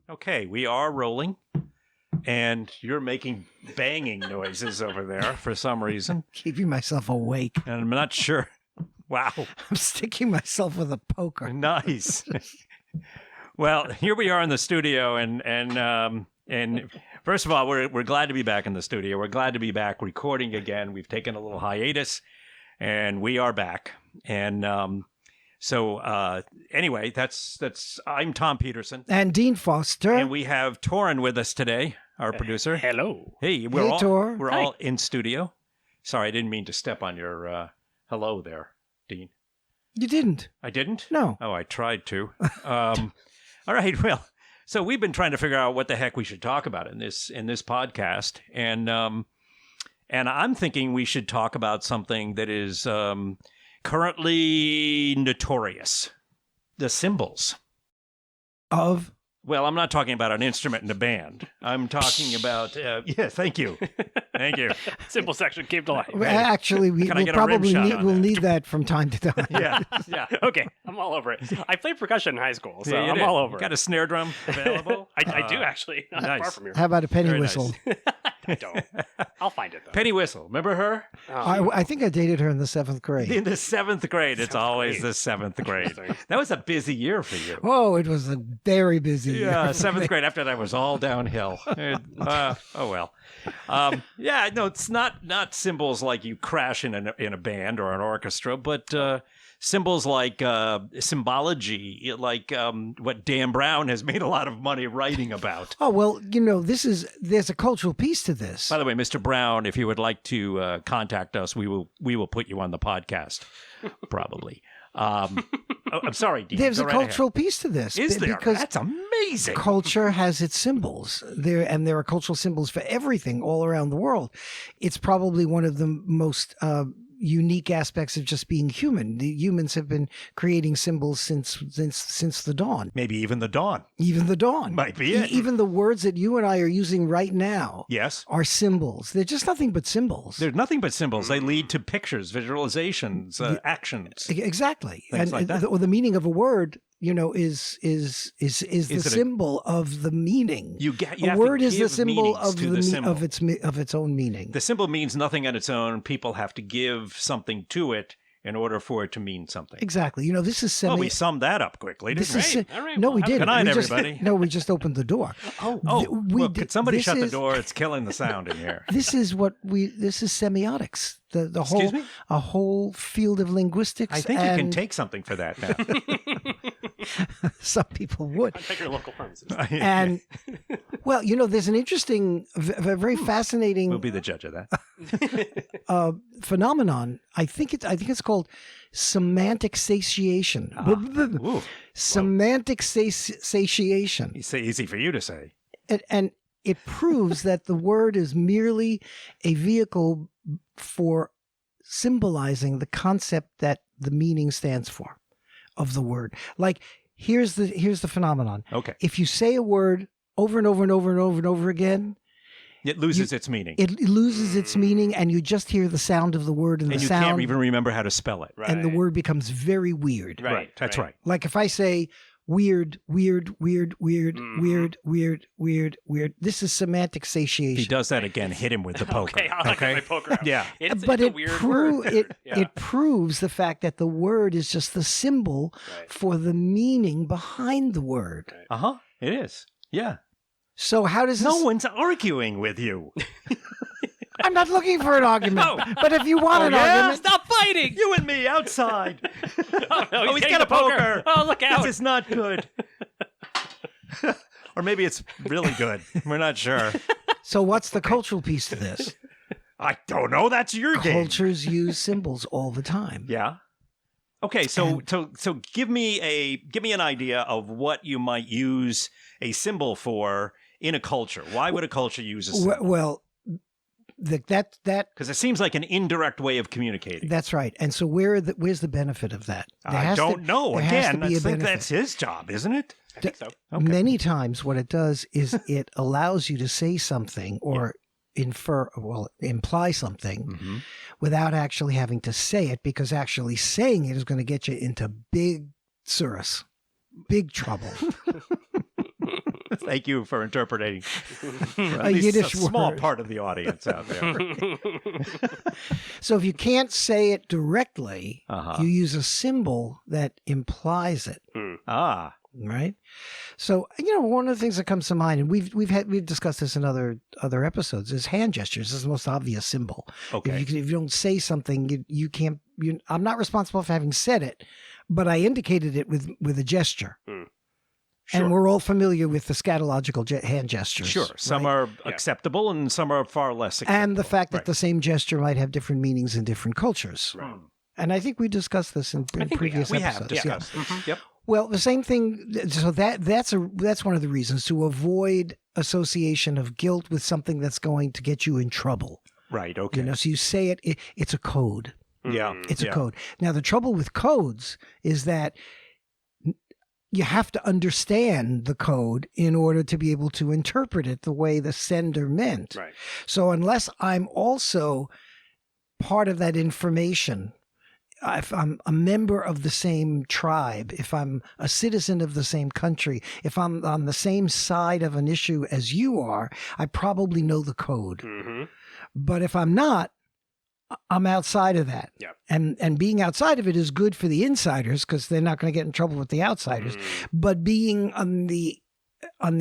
Okay, we are rolling, and you're making banging noises over there for some reason. Keeping myself awake. And I'm not sure. Wow. I'm sticking myself with a poker. Nice. Well, here we are in the studio, and first of all, we're glad to be back in the studio. We're glad to be back recording again. We've taken a little hiatus, and we are back. And So anyway, that's I'm Tom Peterson. And Dean Foster. And we have Torin with us today, our producer. Hello. Hey, Tor. We're all in studio. Sorry, I didn't mean to step on your hello there, Dean. You didn't. I didn't? No. Oh, I tried to. All right, well, so we've been trying to figure out what the heck we should talk about in this podcast. And I'm thinking we should talk about something that is currently notorious. The cymbals. Of? Well, I'm not talking about an instrument in a band. I'm talking about, yeah, thank you. Thank you. Cymbal section came to life. Well, actually, we'll probably need that from time to time. Yeah. Okay, I'm all over it. I played percussion in high school, so I'm all over it. Got a snare drum available? I do, actually. Not nice. far from here. How about a penny Very whistle? nice. I don't. I'll find it, though. Penny Whistle. Remember her? I think I dated her in the 7th grade. In the 7th grade. It's always the 7th grade. That was a busy year for you. Oh, it was a very busy year. Yeah, 7th grade. After that was all downhill. Oh, well. Yeah, no, it's not symbols like you crash in a band or an orchestra, but symbols like symbology, like what Dan Brown has made a lot of money writing about. Oh, well, there's a cultural piece to this. By the way, Mr. Brown, if you would like to contact us, we will put you on the podcast, probably. I'm sorry, Dean. There's a cultural piece to this. Is there? Because that's amazing. Culture has its symbols. There are cultural symbols for everything all around the world. It's probably one of the most unique aspects of just being human. The humans have been creating symbols since the dawn. Maybe even the dawn. Even the dawn. Might be it. Even the words that you and I are using right now are symbols. They're just nothing but symbols. They're nothing but symbols. They lead to pictures, visualizations, actions. Exactly. Things like that. The meaning of a word, is the symbol of the meaning. A word is the symbol of its own meaning. The symbol means nothing on its own. People have to give something to it in order for it to mean something. Exactly. This is Well, we summed that up quickly, didn't we? All right. No, we didn't. Good night, everybody. No, we just opened the door. Could somebody shut the door? It's killing the sound in here. This is semiotics. A whole field of linguistics. I think you can take something for that now. Some people would. Contact your local pharmacist. And well, there's an interesting, very fascinating. We'll be the judge of that. Phenomenon. I think it's called semantic satiation. Semantic satiation. It's easy for you to say. And it proves that the word is merely a vehicle for symbolizing the concept that the meaning stands for of the word. Like, here's the phenomenon. Okay. If you say a word over and over and over and over and over again, it loses its meaning. It loses its meaning, and you just hear the sound of the word and the sound. And you can't even remember how to spell it. Right. And the word becomes very weird. Right. That's right. Like if I say weird. This is semantic satiation. If he does that again, hit him with the poker. Okay, I'll get my poker out. Yeah. But it proves the fact that the word is just the symbol for the meaning behind the word. Right. Uh-huh. It is. Yeah. So how does this... No one's arguing with you. I'm not looking for an argument. But if you want an argument... Stop fighting! You and me outside. He's got a poker. Oh, look out. This is not good. Or maybe it's really good. We're not sure. So what's the cultural piece to this? I don't know. That's your game. Cultures use symbols all the time. Yeah. Okay, so give me an idea of what you might use a symbol for in a culture. Why would a culture use a symbol? Well, that because it seems like an indirect way of communicating. That's right. And so where's the benefit of that? I don't know. Again, I think that's his job, isn't it? I think so. Okay. Many times what it does is it allows you to say something or imply something without actually having to say it, because actually saying it is going to get you into big trouble. Thank you for interpreting for at A least Yiddish a small word. part of the audience out there. So if you can't say it directly, Uh-huh. you use a symbol that implies it, Ah, right? So one of the things that comes to mind, and we've discussed this in other episodes, is hand gestures. This is the most obvious symbol. okay. If you don't say something, you can't. I'm not responsible for having said it, but I indicated it with a gesture. Sure. And we're all familiar with the scatological hand gestures. Sure. Some right? are acceptable and some are far less acceptable. And the fact that Right. the same gesture might have different meanings in different cultures. Right. And I think we discussed this in think we previous we episodes. have Yeah. discussed this. Yep. Well, the same thing. So that's one of the reasons to avoid association of guilt with something that's going to get you in trouble. Right. Okay. So you say it's a code. Yeah. It's a Yeah. code. Now, the trouble with codes is that you have to understand the code in order to be able to interpret it the way the sender meant. Right. So unless I'm also part of that information, if I'm a member of the same tribe, if I'm a citizen of the same country, if I'm on the same side of an issue as you are, I probably know the code. Mm-hmm. But if I'm not, I'm outside of that. Yeah. And being outside of it is good for the insiders because they're not going to get in trouble with the outsiders. But being on the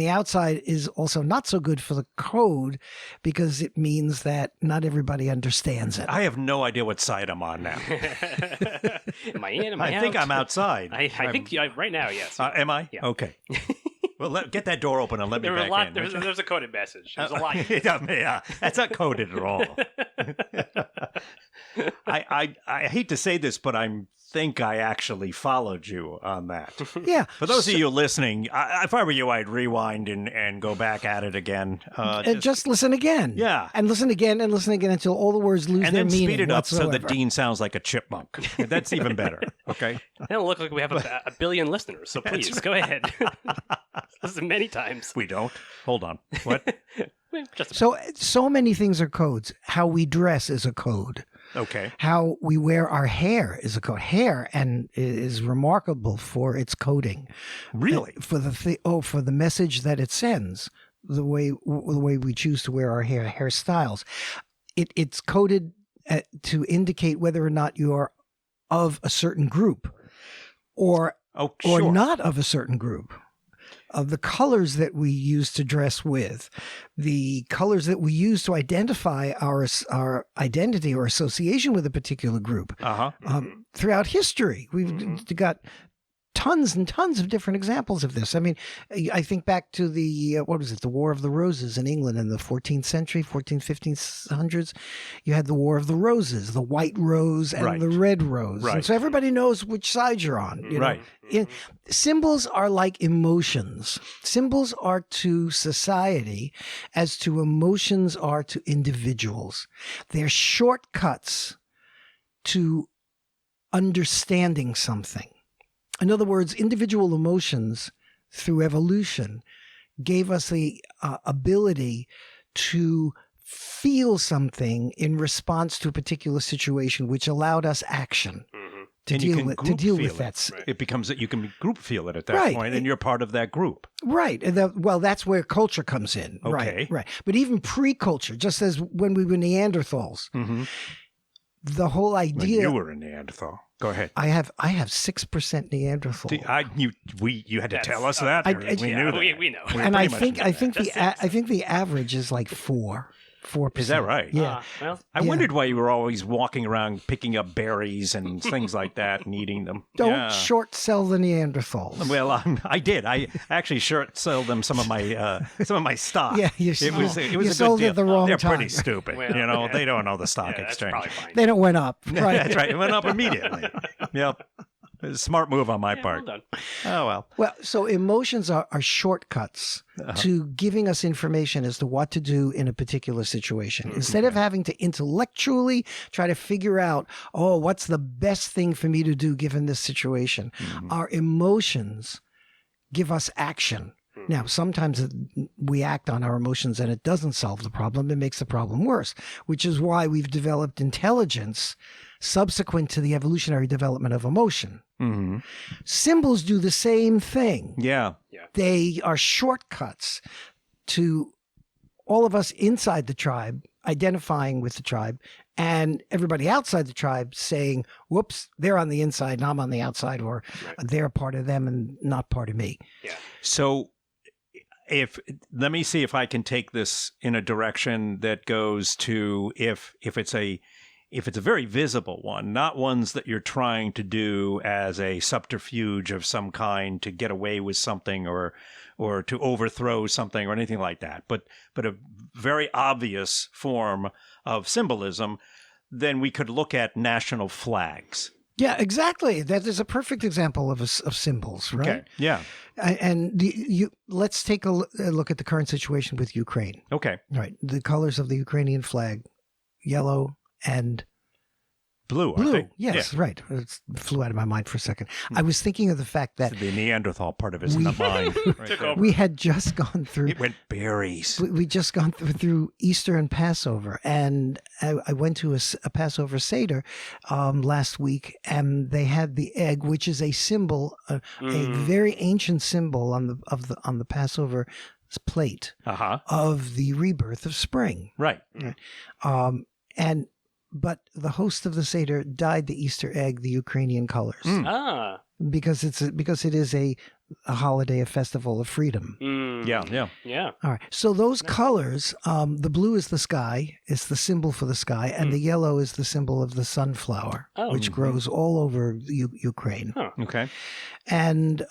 outside is also not so good for the code because it means that not everybody understands it. I have no idea what side I'm on now. Am I in? Am I I out? think I'm outside. I think right now, yes. Am I? Yeah. Okay. Well, get that door open and let me There were back a lot. in. There's a coded message. There's a lot. Yeah, that's not coded at all. I hate to say this, but I think I actually followed you on that. Yeah. For those of you listening, if I were you, I'd rewind and go back at it again. Just listen again. Yeah. And listen again until all the words lose and their then meaning speed it up so whatsoever. that Dean sounds like a chipmunk. That's even better. Okay. It'll look like we have a billion listeners, so please go ahead. Listen many times. We don't. Hold on. What? Just So many things are codes. How we dress is a code. Okay. How we wear our hair is a code. Hair and is remarkable for its coding. Really? For the message that it sends. The way we choose to wear our hairstyles. It's coded to indicate whether or not you are of a certain group, or Sure. not of a certain group. Of the colors that we use to dress with, the colors that we use to identify our identity or association with a particular group. Throughout history, we've got tons and tons of different examples of this. I mean, I think back to the War of the Roses in England in the 14th century, 1500s. You had the War of the Roses, the white rose and the red rose. Right. And so everybody knows which side you're on. You know? Right. Symbols are like emotions. Symbols are to society as to emotions are to individuals. They're shortcuts to understanding something. In other words, individual emotions through evolution gave us the ability to feel something in response to a particular situation, which allowed us action to And you deal can with group feel that. It becomes that you can group feel it at that point, and you're part of that group. Right. And that's where culture comes in. Okay. Right. But even pre-culture, just as when we were Neanderthals, the whole When idea. you were a Neanderthal. Go ahead. I have 6% Neanderthal. You had to tell us that. We knew that. we know. And I pretty much think knew that. I think the average is like 4%. Is that right? Yeah. Well, I wondered why you were always walking around picking up berries and things like that and eating them. Don't short sell the Neanderthals. Well, I did. I actually short sold them some of my stock. Yeah, you it was you a good sold deal. it the wrong They're time. pretty stupid. Well, They don't know the stock that's exchange. probably fine. Then it went up. Right. That's right. It went up immediately. Yep. It was a smart move on my part. Well done. Oh well. Well, so emotions are shortcuts to giving us information as to what to do in a particular situation. Instead of having to intellectually try to figure out, what's the best thing for me to do given this situation, our emotions give us action. Now, sometimes we act on our emotions and it doesn't solve the problem. It makes the problem worse, which is why we've developed intelligence subsequent to the evolutionary development of emotion. Mm-hmm. Symbols do the same thing. Yeah. They are shortcuts to all of us inside the tribe identifying with the tribe, and everybody outside the tribe saying, whoops, they're on the inside and I'm on the outside, or they're part of them and not part of me. Yeah. So let me see if I can take this in a direction that goes to if it's a very visible one, not ones that you're trying to do as a subterfuge of some kind to get away with something or to overthrow something or anything like that, but a very obvious form of symbolism, then we could look at national flags. Yeah, exactly. That is a perfect example of symbols, right? Okay. Yeah. And let's take a look at the current situation with Ukraine. Okay. Right. The colors of the Ukrainian flag, yellow and blue. Aren't they? Yes, yeah. Right. It flew out of my mind for a second. I was thinking of the fact that the Neanderthal part of his mind. Right, we had just gone through. It went berries. We just gone through Easter and Passover, and I went to a Passover Seder last week, and they had the egg, which is a symbol, a very ancient symbol on the Passover plate of the rebirth of spring. Right. But the host of the Seder dyed the Easter egg the Ukrainian colors because it is a holiday, a festival of freedom. Yeah. All right. So those colors, the blue is the sky, it's the symbol for the sky, and the yellow is the symbol of the sunflower, which grows all over Ukraine. Huh. Okay. And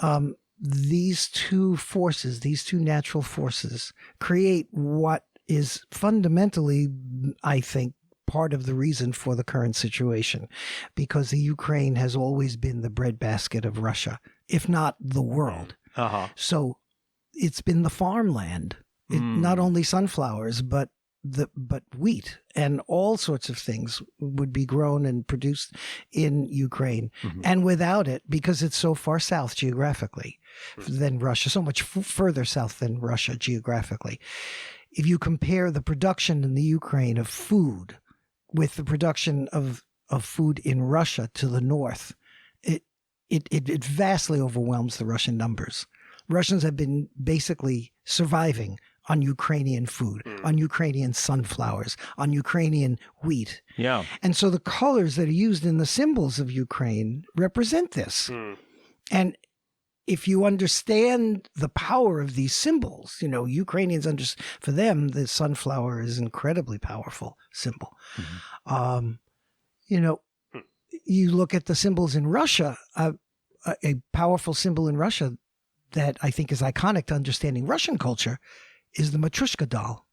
these two forces, these two natural forces, create what is fundamentally, I think, part of the reason for the current situation, because the Ukraine has always been the breadbasket of Russia, if not the world. So it's been the farmland, not only sunflowers, but wheat and all sorts of things would be grown and produced in Ukraine. And without it, because it's so far south geographically than Russia, so much further south than Russia geographically, if you compare the production in the Ukraine of food with the production of food in Russia to the north, it vastly overwhelms the Russian numbers. Russians have been basically surviving on Ukrainian food, on Ukrainian sunflowers, on Ukrainian wheat. Yeah. And so the colors that are used in the symbols of Ukraine represent this. And if you understand the power of these symbols, Ukrainians for them, the sunflower is an incredibly powerful symbol. You look at the symbols in Russia, a powerful symbol in Russia that I think is iconic to understanding Russian culture is the Matryoshka doll.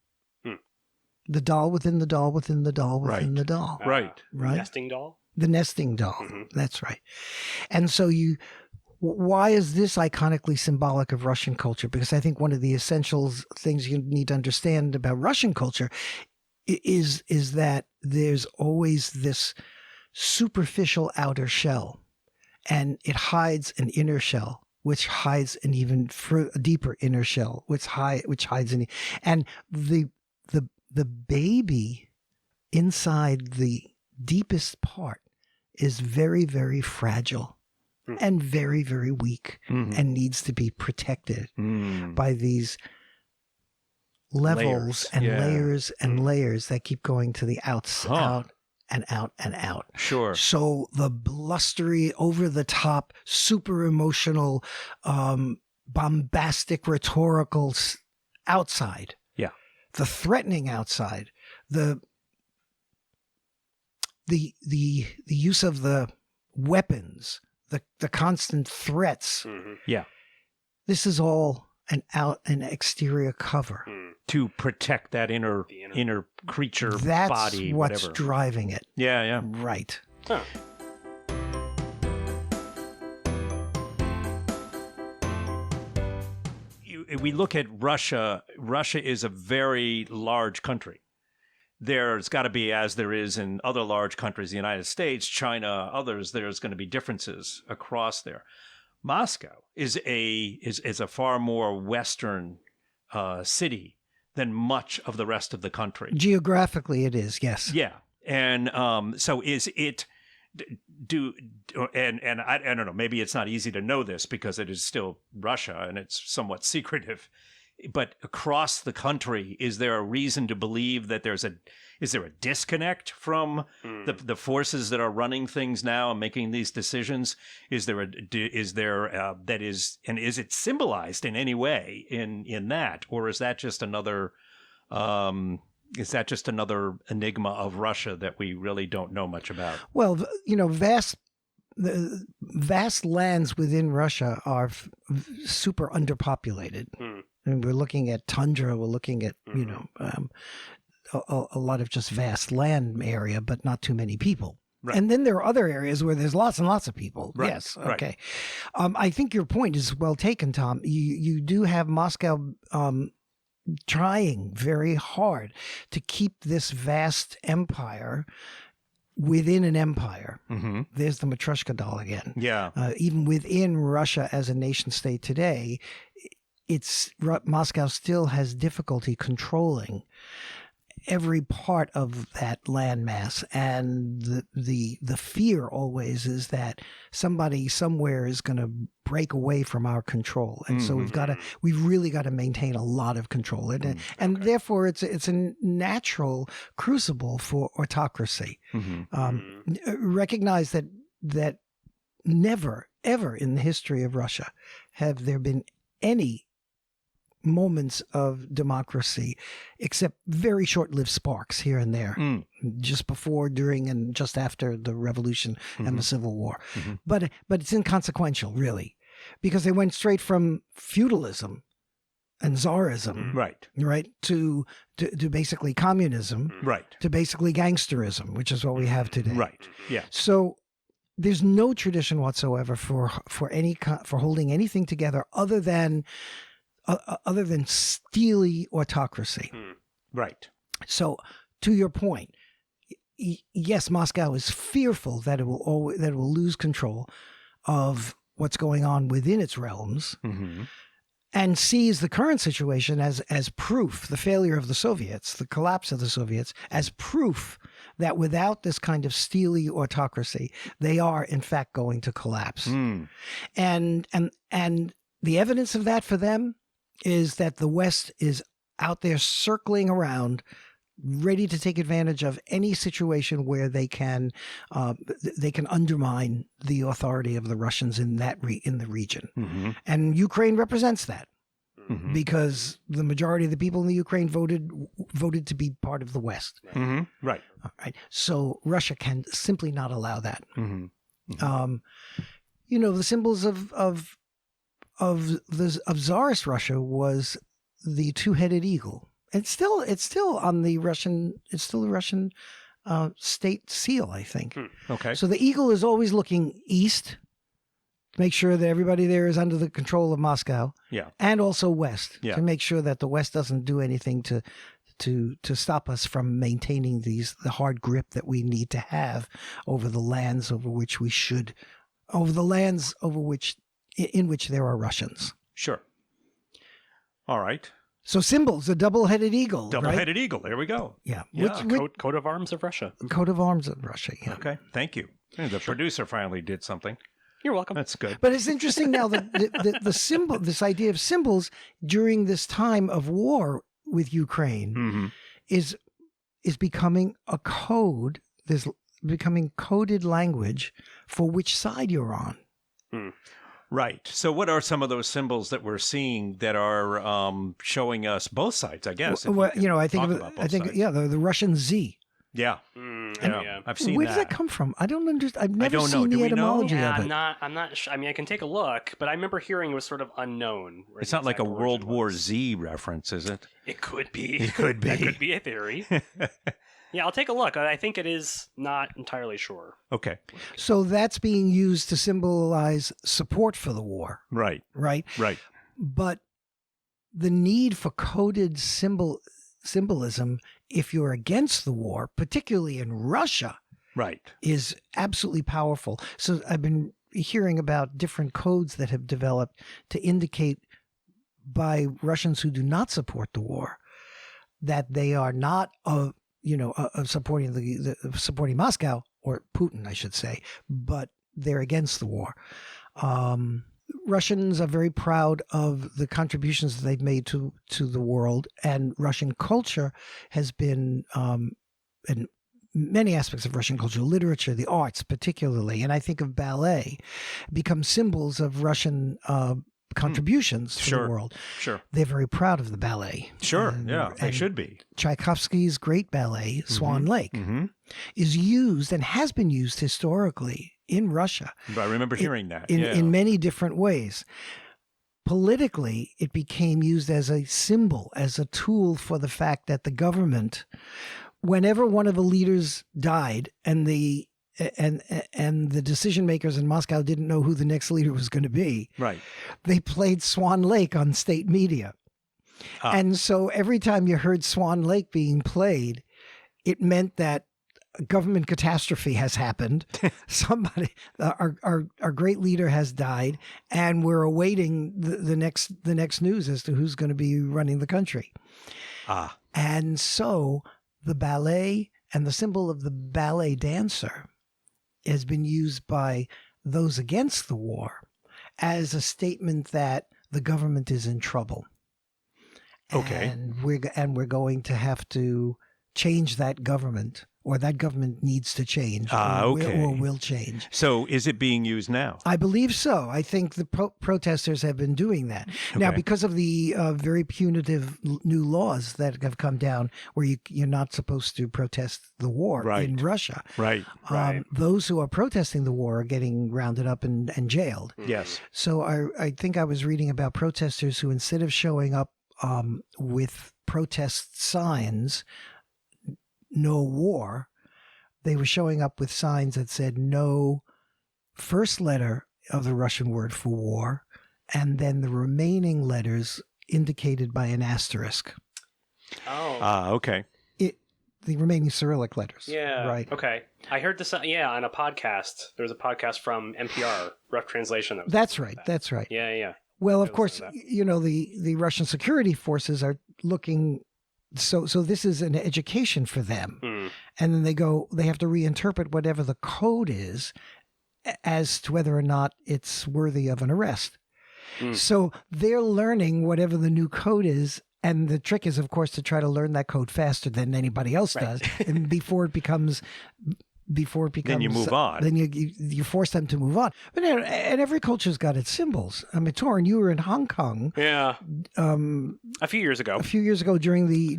The doll within the doll within the doll within the doll. Right. Nesting doll? The nesting doll. That's right. And so why is this iconically symbolic of Russian culture? Because I think one of the essential things you need to understand about Russian culture is that there's always this superficial outer shell, and it hides an inner shell, which hides an even deeper inner shell, which hides and the baby inside the deepest part is very, very fragile and very, very weak and needs to be protected by these levels and layers and layers that keep going to the out and out and out. Sure. So the blustery, over the top, super emotional, bombastic, rhetorical outside. Yeah. The threatening outside. The use of the weapons, the constant threats. Yeah. This is all an exterior cover. To protect that inner creature body, That's what's whatever. driving it. Yeah. Right. Huh. We look at Russia. Russia is a very large country. There's got to be, as there is in other large countries, the United States, China, others, there's going to be differences across there. Moscow is a far more Western city than much of the rest of the country. Geographically, it is, yes. Yeah. And so is it, and I don't know, maybe it's not easy to know this because it is still Russia and it's somewhat secretive, but across the country, is there a reason to believe that is there a disconnect from the forces that are running things now and making these decisions? Is there is it symbolized in any way in that, or is that just another enigma of Russia that we really don't know much about? Well, the vast lands within Russia are super underpopulated. And we're looking at tundra. We're looking at a lot of just vast land area, but not too many people. Right. And then there are other areas where there's lots and lots of people. Right. Yes. Okay. Right. I think your point is well taken, Tom. You do have Moscow trying very hard to keep this vast empire within an empire. Mm-hmm. There's the Matryoshka doll again. Yeah. Even within Russia as a nation state today, Moscow still has difficulty controlling every part of that landmass, and the fear always is that somebody somewhere is going to break away from our control, and so we've really got to maintain a lot of control, and therefore it's a natural crucible for autocracy. Recognize that never ever in the history of Russia have there been any moments of democracy, except very short-lived sparks here and there, just before, during, and just after the revolution and the Civil War. But it's inconsequential, really, because they went straight from feudalism and Tsarism, right, to basically communism, to basically gangsterism, which is what we have today. Right. Yeah. So there's no tradition whatsoever for holding anything together other than steely autocracy. Right. So, to your point, yes, Moscow is fearful that it will lose control of what's going on within its realms, and sees the current situation as proof, the failure of the Soviets, the collapse of the Soviets, as proof that without this kind of steely autocracy, they are in fact going to collapse. And the evidence of that for them is that the West is out there circling around, ready to take advantage of any situation where they can undermine the authority of the Russians in the region. And Ukraine represents that, because the majority of the people in the Ukraine voted to be part of the West. Right. All right. So Russia can simply not allow that. The symbols of Tsarist Russia was the two-headed eagle. It's still on the Russian. It's still the Russian state seal, I think. Okay. So the eagle is always looking east, make sure that everybody there is under the control of Moscow. Yeah. And also west, to make sure that the West doesn't do anything to stop us from maintaining the hard grip that we need to have over the lands in which there are Russians. Sure. All right. So symbols, a double-headed eagle. Double-headed eagle. There we go. Yeah. Coat of arms of Russia. Coat of arms of Russia. Yeah. Okay. Thank you. The producer finally did something. You're welcome. That's good. But it's interesting now that the symbol, this idea of symbols during this time of war with Ukraine, is becoming a code. There's becoming coded language for which side you're on. Right. So what are some of those symbols that we're seeing that are showing us both sides, I guess? Well, I think the Russian Z. Yeah. I've seen that. Where does that come from? I don't understand. I've never seen the etymology of it. I'm not sure. I mean, I can take a look, but I remember hearing it was sort of unknown. It's not like a World War Z reference, is it? It could be. It could be. That could be a theory. Yeah, I'll take a look. I think it is not entirely sure. Okay. So that's being used to symbolize support for the war. Right. Right? Right. But the need for coded symbolism, if you're against the war, particularly in Russia, is absolutely powerful. So I've been hearing about different codes that have developed to indicate by Russians who do not support the war that they are not supporting supporting Moscow or Putin, I should say, but they're against the war. Russians are very proud of the contributions that they've made to the world, and Russian culture has been, in many aspects of Russian culture, literature, the arts particularly, and I think of ballet, become symbols of Russian contributions to the world. Sure. They're very proud of the ballet. Sure, they should be. Tchaikovsky's great ballet, Swan Lake, is used and has been used historically in Russia. I remember hearing that. In many different ways. Politically, it became used as a symbol, as a tool for the fact that the government, whenever one of the leaders died and the decision makers in Moscow didn't know who the next leader was going to be, right, they played Swan Lake on state media. And so every time you heard Swan Lake being played, it meant that a government catastrophe has happened. Somebody, our great leader has died, and we're awaiting the next news as to who's going to be running the country. And so the ballet and the symbol of the ballet dancer has been used by those against the war as a statement that the government is in trouble. Okay. And we're going to have to change that government, or that government needs to change, or will change. So is it being used now? I believe so. I think the protesters have been doing that. Okay. Now, because of the very punitive new laws that have come down where you're not supposed to protest the war in Russia. Right. Those who are protesting the war are getting rounded up and jailed. Yes. So I think I was reading about protesters who, instead of showing up with protest signs, no war, they were showing up with signs that said no first letter of the Russian word for war, and then the remaining letters indicated by an asterisk. Okay. The remaining Cyrillic letters. Yeah. Right. Okay. I heard this, on a podcast. There was a podcast from NPR, Rough Translation. That's right. That's right. Yeah. Well, of course, the Russian security forces are looking. So this is an education for them. And then they have to reinterpret whatever the code is as to whether or not it's worthy of an arrest. So they're learning whatever the new code is. And the trick is, of course, to try to learn that code faster than anybody else does. And before it becomes, then you move on. Then you force them to move on. But and every culture's got its symbols. I mean, Torrin, you were in Hong Kong. Yeah. A few years ago during the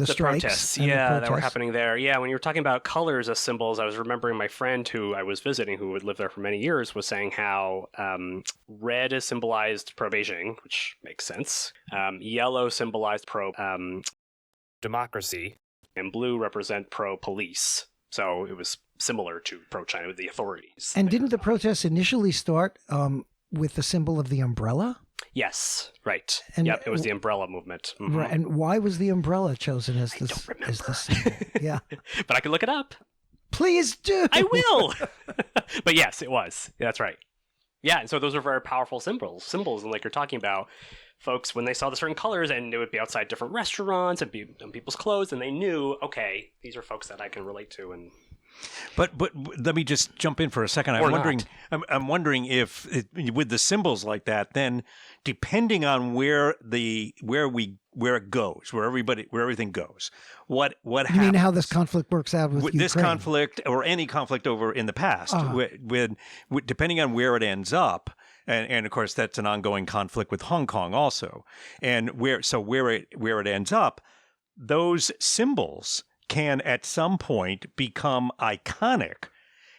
strikes. Protests. That were happening there. Yeah, when you were talking about colors as symbols, I was remembering my friend who I was visiting, who had lived there for many years, was saying how red is symbolized pro-Beijing, which makes sense. Yellow symbolized pro-democracy, and blue represent pro-police. So it was similar to pro-China with the authorities. And didn't the protests initially start with the symbol of the umbrella? Yes, right. And it was the umbrella movement. Right. And why was the umbrella chosen as the symbol? Yeah. But I can look it up. Please do. I will. But yes, it was. Yeah, that's right. Yeah, and so those are very powerful symbols. And like you're talking about, folks, when they saw the certain colors, and it would be outside different restaurants and be on people's clothes, and they knew, okay, these are folks that I can relate to. And but let me just jump in for a second. I'm wondering if with the symbols like that, then depending on where it goes, where everything goes, what happens? You mean how this conflict works out with Ukraine? This conflict, or any conflict over in the past, with depending on where it ends up. And of course, that's an ongoing conflict with Hong Kong also. And where it ends up, those symbols can at some point become iconic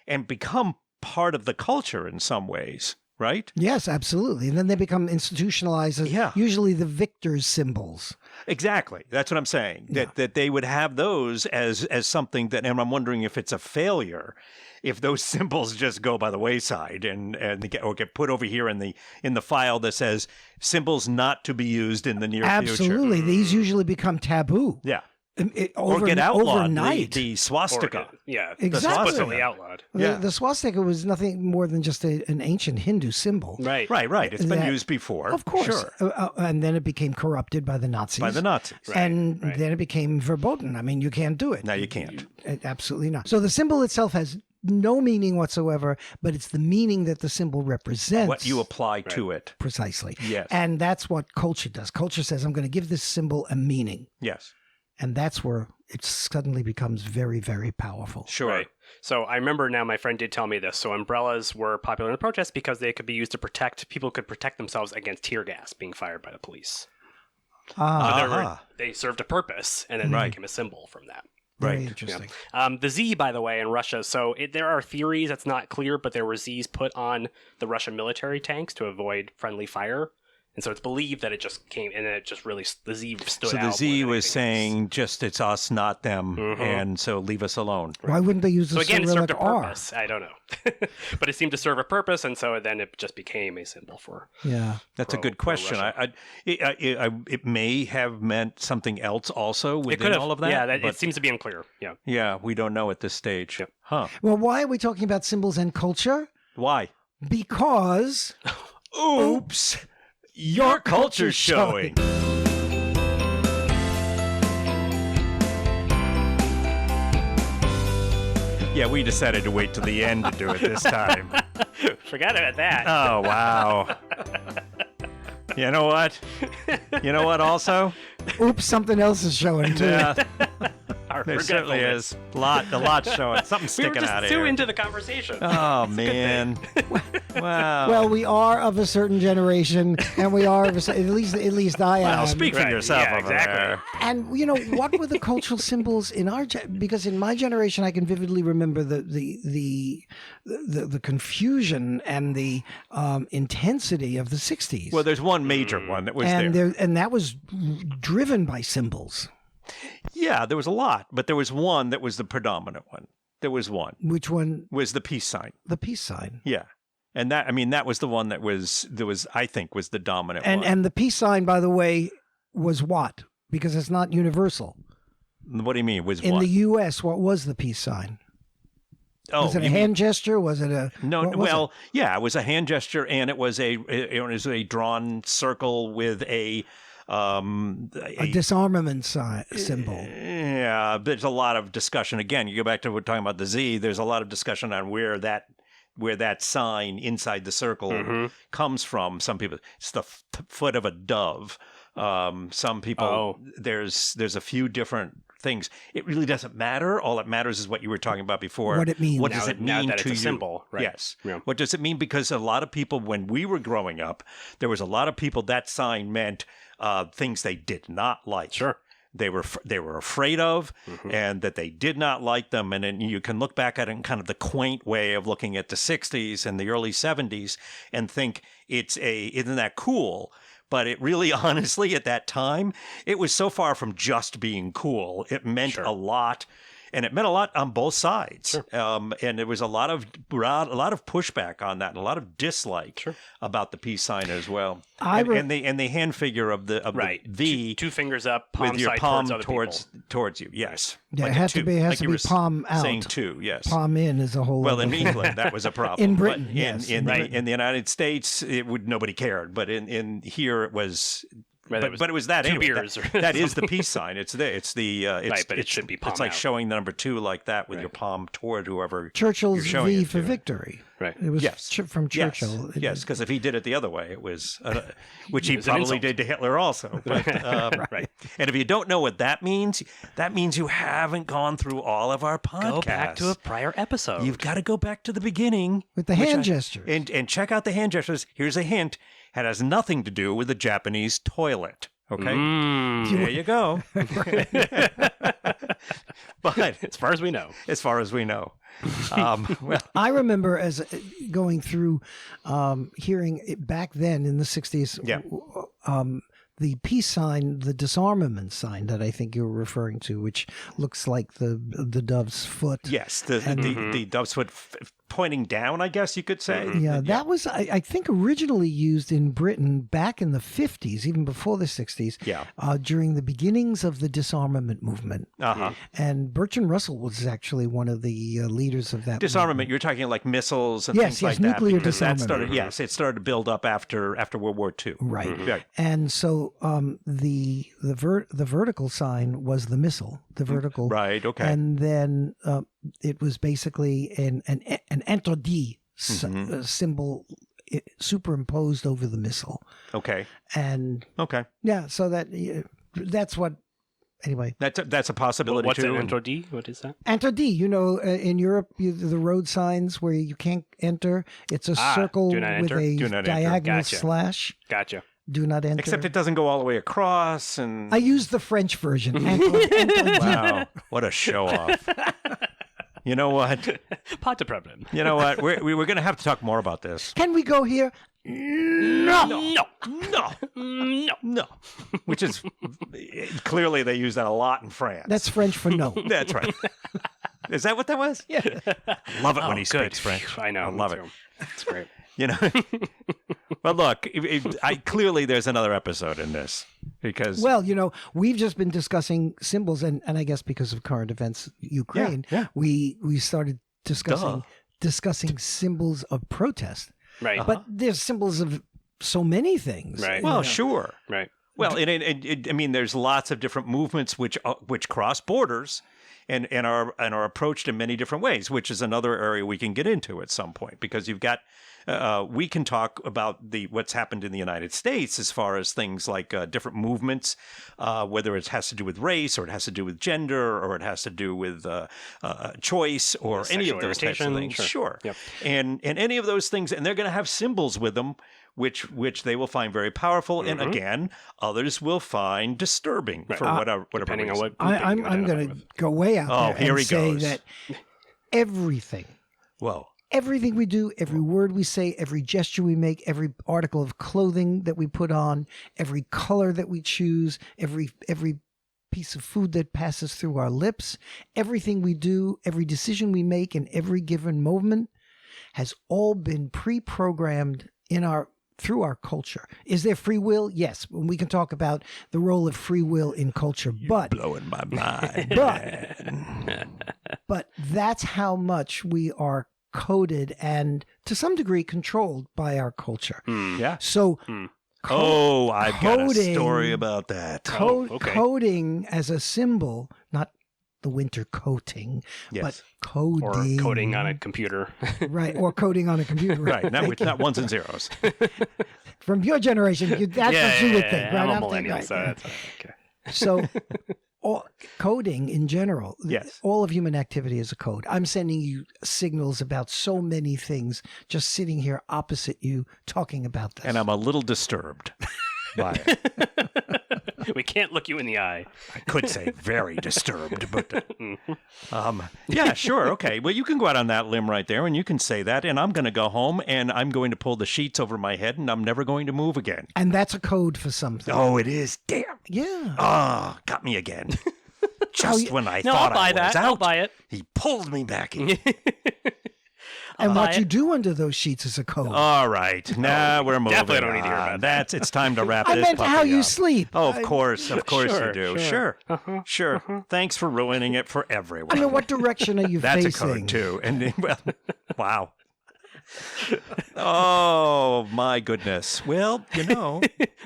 and become part of the culture in some ways, right? Yes, absolutely. And then they become institutionalized as usually the victor's symbols. Exactly. That's what I'm saying. That they would have those as something that, and I'm wondering if it's a failure if those symbols just go by the wayside or get put over here in the file that says symbols not to be used in the near future. Absolutely. These usually become taboo. Yeah. or get outlawed. overnight. The swastika. Exactly. Explicitly outlawed. The swastika was nothing more than just an ancient Hindu symbol. Right. Right. It's been used before. Of course. Sure. And then it became corrupted by the Nazis. And then it became verboten. I mean, you can't do it. No, you can't. Absolutely not. So the symbol itself has no meaning whatsoever, but it's the meaning that the symbol represents. What you apply to it. Precisely. Yes. And that's what culture does. Culture says, I'm going to give this symbol a meaning. Yes. And that's where it suddenly becomes very, very powerful. Sure. Right. So I remember now, my friend did tell me this. So umbrellas were popular in the protests because they could be used to people could protect themselves against tear gas being fired by the police. So they served a purpose, and then they became a symbol from that. Very interesting. Yeah. The Z, by the way, in Russia, so there are theories, that's not clear, but there were Zs put on the Russian military tanks to avoid friendly fire. And so it's believed that it just came, and then it just really, the Z stood out. So the Z was saying, just it's us, not them, and so leave us alone. Why wouldn't they use the Cyrillic Cyrillic it served a R? purpose. I don't know. But it seemed to serve a purpose, and so then it just became a symbol for... Yeah. That's a good question. It may have meant something else also within all of that. Yeah, it seems to be unclear. Yeah. Yeah, we don't know at this stage. Yep. Huh. Well, why are we talking about symbols and culture? Why? Because... Oops! Your culture's showing. Yeah, we decided to wait till the end to do it this time. Forgot about that. Oh, wow. You know what? You know what also? Oops, something else is showing too. Yeah. There certainly is. A lot showing. Something sticking out of here. We were just too into the conversation. Oh, man. Wow. Well, we are of a certain generation, and we are of at least I am. Well, speak for yourself over there. And you know what were the cultural symbols in our because in my generation I can vividly remember the confusion and the intensity of the 60s. Well, there's one major one that was there. And that was driven by symbols. Yeah, there was a lot, but there was one that was the predominant one. There was one. Which one? Was the peace sign. The peace sign. Yeah. And that was the one that was I think was the dominant one. And the peace sign, by the way, was what? Because it's not universal. What do you mean? Was in what? the U.S., what was the peace sign? Oh, was it a hand gesture? Was it a no? Well, yeah, it was a hand gesture, and it was a drawn circle with a disarmament symbol. Yeah, there's a lot of discussion. Again, you go back to we're talking about the Z. There's a lot of discussion on where that sign inside the circle comes from. Some people, it's the foot of a dove. Some people, there's a few different things. It really doesn't matter. All that matters is what you were talking about before. What it means. What does it mean that to it's a you? symbol, right? Yes. Yeah. What does it mean? Because a lot of people, when we were growing up, there was a lot of people that sign meant things they did not like. Sure. They were afraid of, and that they did not like them. And then you can look back at it in kind of the quaint way of looking at the 60s and the early 70s and think isn't that cool? But it really, honestly, at that time, it was so far from just being cool. It meant a lot. And it meant a lot on both sides. Sure. And there was a lot of pushback on that, and a lot of dislike about the peace sign as well. And the hand figure of the V, two fingers up, palm with your side palm towards you. Yes. Yeah, like it has to be palm out. Saying two, yes. Palm in is a whole. Well, in England that was a problem. In Britain, but yes. In the United States, nobody cared. But in here it was. But it was that two anyway. beers That is the peace sign. It's there. It's the but it should be palm It's like out. showing the number 2 like that with your palm toward whoever. Churchill's you're showing V it for to. victory. Right. It was from Churchill. Yes, because if he did it the other way, it was which he It was an probably insult. did to Hitler also. But, Right. And if you don't know what that means you haven't gone through all of our podcasts. Go back to a prior episode. You've got to go back to the beginning With the hand gestures. and check out the hand gestures. Here's a hint: it has nothing to do with the Japanese toilet. Okay, there you go. But as far as we know. Well, I remember as going through hearing it back then in the 60s. Yeah. The peace sign, the disarmament sign that I think you were referring to, which looks like the dove's foot. yes, the dove's foot pointing down, I guess you could say. Yeah, that was, I think, originally used in Britain back in the 50s, even before the 60s, during the beginnings of the disarmament movement. And Bertrand Russell was actually one of the leaders of that Disarmament, movement. you're talking like missiles and Yes, things like nuclear that. Because that disarmament. started, it started to build up after World War II. Right. And so the vertical sign was the missile, the vertical. Right, okay. And then it was basically an interdit symbol superimposed over the missile. Okay. And okay. Yeah, so that's what. Anyway, that's a possibility what's too. What's an interdit? What is that? Interdit. You know, in Europe, the road signs where you can't enter. It's a circle with a diagonal slash. Gotcha. Do not enter. Except it doesn't go all the way across. And I use the French version. Wow, what a show off! You know what? Pas de problem. You know what? We're going to have to talk more about this. Can we go here? No. Which is clearly they use that a lot in France. That's French for no. That's right. Is that what that was? Yeah. Love it when he speaks French. I know. I love it. It's great. You know. But look, clearly there's another episode in this because. Well, you know, we've just been discussing symbols, and I guess because of current events, Ukraine, we started discussing symbols of protest. Right. But there's symbols of so many things. Right. Well, sure. Right. Well, I mean, there's lots of different movements which cross borders and are approached in many different ways, which is another area we can get into at some point because you've got. We can talk about what's happened in the United States as far as things like different movements, whether it has to do with race or it has to do with gender or it has to do with choice or any of those types of things. Sure. Yep. And any of those things, and they're going to have symbols with them, which they will find very powerful, and again, others will find disturbing for whatever Depending reason. on what I'm going to go way out there and say that everything. Whoa. Everything we do, every word we say, every gesture we make, every article of clothing that we put on, every color that we choose, every piece of food that passes through our lips, everything we do, every decision we make in every given moment has all been pre-programmed through our culture. Is there free will? Yes. We can talk about the role of free will in culture, but Blowing my mind. but that's how much we are coded and to some degree controlled by our culture. Yeah. So I've got a story about that. Coding as a symbol, not the winter coating, but coding. Or coding on a computer. Right, or coding on a computer. Right, not ones and zeros. From your generation, that's what you would think. Right? I'm a millennial, so that's okay. So coding in general, yes, all of human activity is a code. I'm sending you signals about so many things just sitting here opposite you talking about this. And I'm a little disturbed by it. We can't look you in the eye. I could say very disturbed, but yeah, sure. Okay. Well, you can go out on that limb right there and you can say that. And I'm going to go home and I'm going to pull the sheets over my head and I'm never going to move again. And that's a code for something. Oh, it is. Damn. Yeah. Oh, got me again. Just when I thought I was out, I'll buy it. He pulled me back in. And what you do under those sheets is a code. All right. Now we're moving definitely don't need to hear about that. It's time to wrap I this meant puppy how you up. sleep. Oh, of course you do. Sure. Uh-huh. Thanks for ruining it for everyone. I mean, what direction are you That's facing? a code too. And well, wow. Oh my goodness. Well, you know,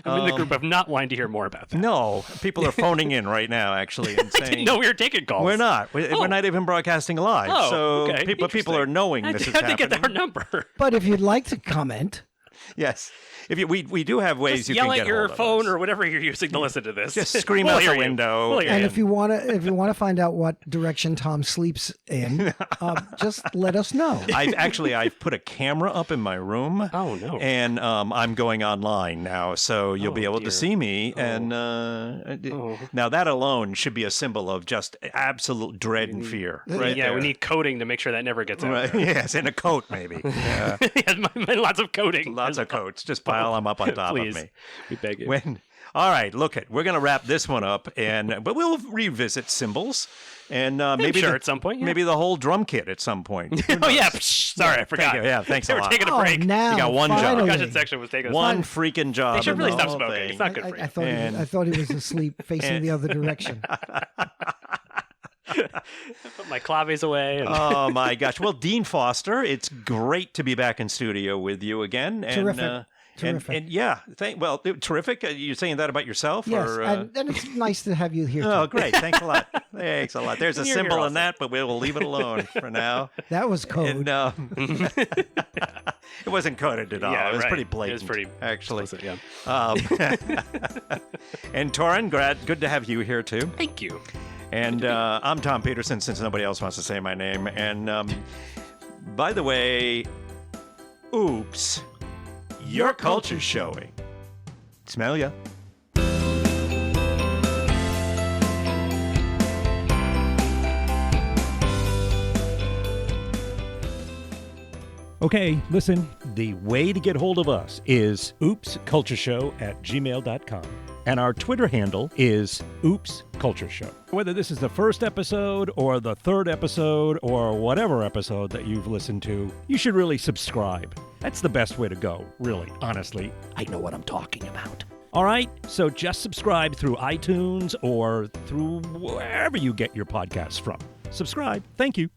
I'm in the group of not wanting to hear more about that. no, people are phoning in right now, actually, and saying, No, we were taking calls. we're not. We're not even broadcasting live. Oh, so okay. people are knowing this is How'd they happening. get our number? But if you'd like to comment, Yes. We do have ways Just you yell can at get your hold of phone us. or whatever you're using to listen to this. Just scream We'll out hear the you. window. We'll hear and you. if you want to find out what direction Tom sleeps in, just let us know. I've put a camera up in my room. Oh, no. And I'm going online now, so you'll be able to see me. And now that alone should be a symbol of just absolute dread and fear. Right? Yeah, there. we need coding to make sure that never gets out Right. there. Yes, and a coat maybe. Yeah. Yeah, lots of coding. Lots of coats. Just pile them up on top Please. of me. We beg you. All right, look it. We're going to wrap this one up, but we'll revisit symbols, and maybe at some point. Yeah. maybe the whole drum kit at some point. Oh yeah. Sorry, I forgot. Thank you. Yeah, thanks They a were lot. taking a break. Now, You got one job. The finally. concussion section was taking us One freaking job. They should in really the stop whole smoking. thing. It's not good for you. I thought he was asleep, facing the other direction. Put my claves away. And Oh my gosh! Well, Dean Foster, it's great to be back in studio with you again. And, Terrific. Terrific. And yeah, terrific. You're saying that about yourself? Yes, or, and it's nice to have you here. Oh, Too. great! Thanks a lot. Thanks a lot. There's a You're symbol here in that, but we'll leave it alone for now. That was code. And it wasn't coded at all. Yeah, it was right. pretty blatant. It was pretty actually. explicit, yeah. And Torin, good to have you here too. Thank you. And I'm Tom Peterson, since nobody else wants to say my name. And by the way, oops, your culture's showing. Smell ya. Okay, listen, the way to get hold of us is oopscultureshow@gmail.com. And our Twitter handle is oopscultureshow. Whether this is the first episode or the third episode or whatever episode that you've listened to, you should really subscribe. That's the best way to go, really, honestly. I know what I'm talking about. All right, so just subscribe through iTunes or through wherever you get your podcasts from. Subscribe. Thank you.